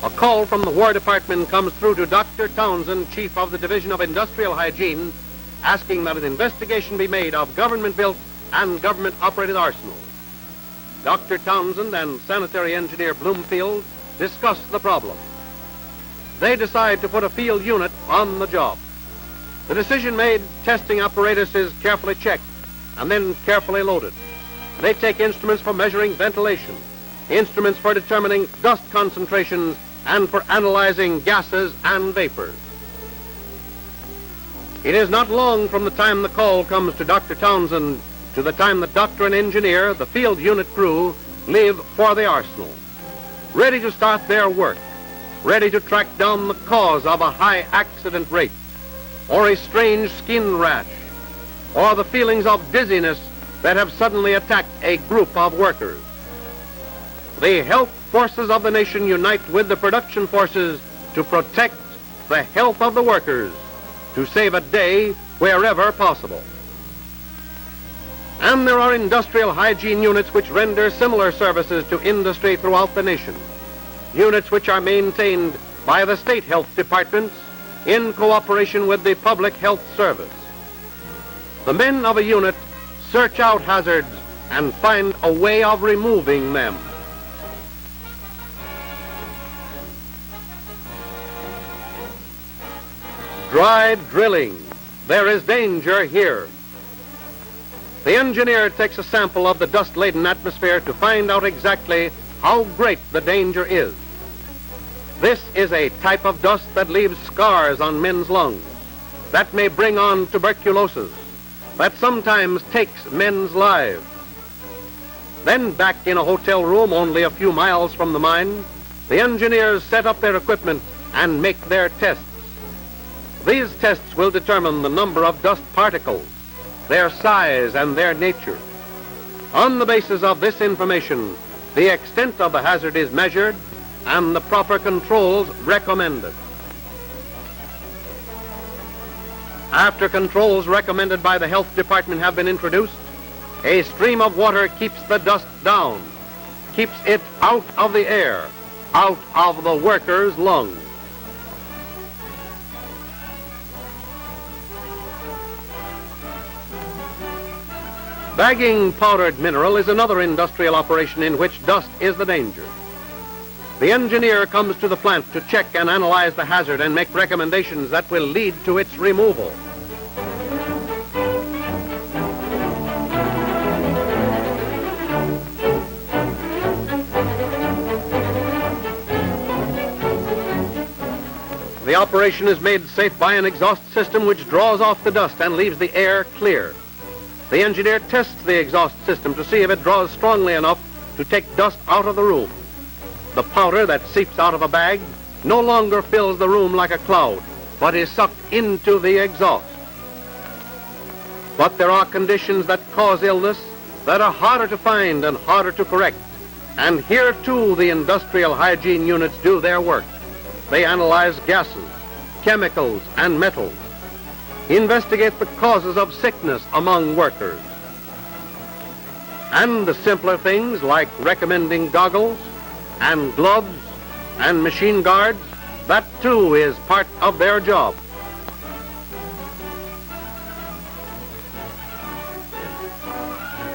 A call from the War Department comes through to Dr. Townsend, Chief of the Division of Industrial Hygiene, asking that an investigation be made of government-built and government-operated arsenals. Dr. Townsend and Sanitary Engineer Bloomfield discuss the problem. They decide to put a field unit on the job. The decision made, testing apparatus is carefully checked and then carefully loaded. They take instruments for measuring ventilation, instruments for determining dust concentrations, and for analyzing gases and vapors. It is not long from the time the call comes to Dr. Townsend to the time the doctor and engineer, the field unit crew, leave for the arsenal, ready to start their work, ready to track down the cause of a high accident rate, or a strange skin rash, or the feelings of dizziness that have suddenly attacked a group of workers. The health forces of the nation unite with the production forces to protect the health of the workers, to save a day wherever possible. And there are industrial hygiene units which render similar services to industry throughout the nation, units which are maintained by the state health departments in cooperation with the Public Health Service. The men of a unit search out hazards and find a way of removing them. Dry drilling. There is danger here. The engineer takes a sample of the dust-laden atmosphere to find out exactly how great the danger is. This is a type of dust that leaves scars on men's lungs, that may bring on tuberculosis, that sometimes takes men's lives. Then back in a hotel room only a few miles from the mine, the engineers set up their equipment and make their tests. These tests will determine the number of dust particles, their size, and their nature. On the basis of this information, the extent of the hazard is measured and the proper controls recommended. After controls recommended by the health department have been introduced, a stream of water keeps the dust down, keeps it out of the air, out of the workers' lungs. Bagging powdered mineral is another industrial operation in which dust is the danger. The engineer comes to the plant to check and analyze the hazard and make recommendations that will lead to its removal. The operation is made safe by an exhaust system which draws off the dust and leaves the air clear. The engineer tests the exhaust system to see if it draws strongly enough to take dust out of the room. The powder that seeps out of a bag no longer fills the room like a cloud, but is sucked into the exhaust. But there are conditions that cause illness that are harder to find and harder to correct. And here, too, the industrial hygiene units do their work. They analyze gases, chemicals, and metals, investigate the causes of sickness among workers. And the simpler things like recommending goggles and gloves and machine guards, that too is part of their job.